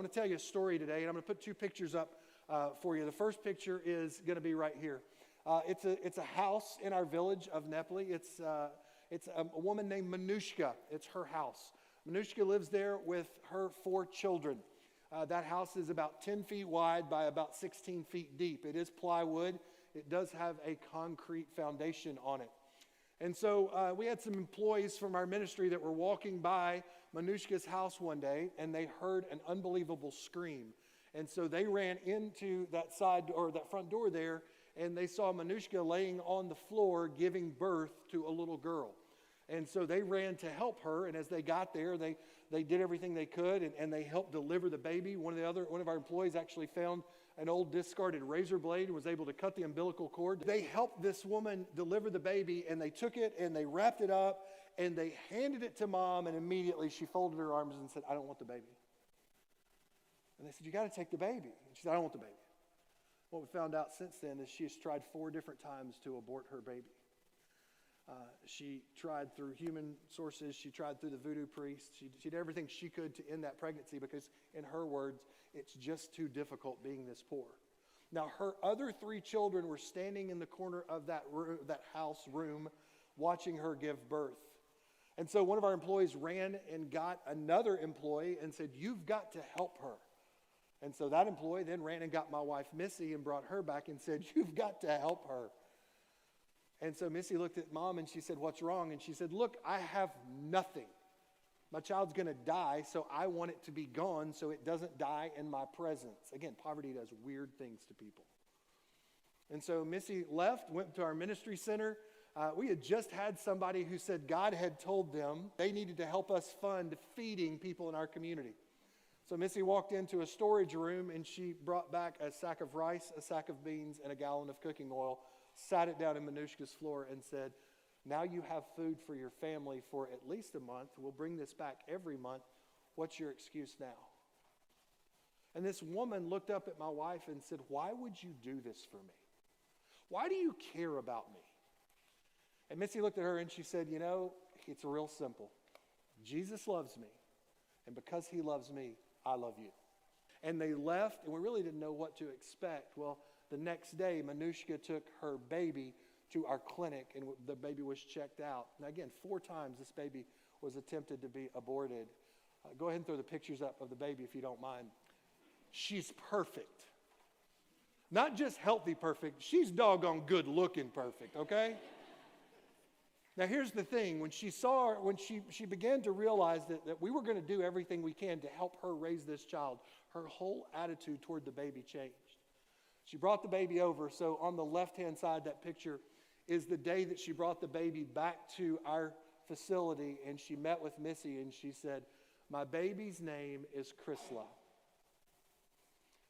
want to tell you a story today, and I'm going to put two pictures up for you. The first picture is going to be right here. It's a house in our village of Nepali. It's a woman named Manushka. It's her house. Manushka lives there with her 4 children. That house is about 10 feet wide by about 16 feet deep. It is plywood. It does have a concrete foundation on it. And so we had some employees from our ministry that were walking by Manushka's house one day, and they heard an unbelievable scream. And so they ran into that side or that front door there, and they saw Manushka laying on the floor giving birth to a little girl. And so they ran to help her, and as they got there, they did everything they could, and they helped deliver the baby. One of our employees actually found an old discarded razor blade and was able to cut the umbilical cord. They helped this woman deliver the baby, and they took it and they wrapped it up and they handed it to Mom, and immediately she folded her arms and said, "I don't want the baby." And they said, "You got to take the baby." And she said, "I don't want the baby." What we found out since then is she has tried 4 different times to abort her baby. She tried through human sources. She tried through the voodoo priest. She did everything she could to end that pregnancy because, in her words, it's just too difficult being this poor. Now, her other 3 children were standing in the corner of that house room watching her give birth. And so one of our employees ran and got another employee and said, "You've got to help her." And so that employee then ran and got my wife, Missy, and brought her back and said, "You've got to help her." And so Missy looked at Mom and she said, "What's wrong?" And she said, "Look, I have nothing. My child's going to die, so I want it to be gone so it doesn't die in my presence." Again, poverty does weird things to people. And so Missy left, went to our ministry center. We had just had somebody who said God had told them they needed to help us fund feeding people in our community. So Missy walked into a storage room and she brought back a sack of rice, a sack of beans, and a gallon of cooking oil, sat it down in Manushka's floor and said, "Now you have food for your family for at least a month. We'll bring this back every month. What's your excuse now?" And this woman looked up at my wife and said, "Why would you do this for me? Why do you care about me?" And Missy looked at her and she said, "It's real simple. Jesus loves me. And because he loves me, I love you." And they left, and we really didn't know what to expect. Well, the next day, Manushka took her baby to our clinic, and the baby was checked out. And again, 4 times this baby was attempted to be aborted. Go ahead and throw the pictures up of the baby if you don't mind. She's perfect. Not just healthy perfect, she's doggone good looking perfect, okay? Now here's the thing, when she began to realize that we were going to do everything we can to help her raise this child, her whole attitude toward the baby changed. She brought the baby over, so on the left-hand side, that picture is the day that she brought the baby back to our facility, and she met with Missy, and she said, "My baby's name is Christla."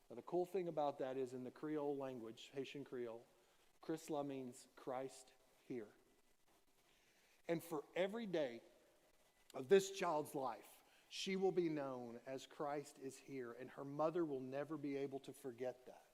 Now the cool thing about that is in the Creole language, Haitian Creole, Christla means Christ here. And for every day of this child's life, she will be known as Christ is here, and her mother will never be able to forget that.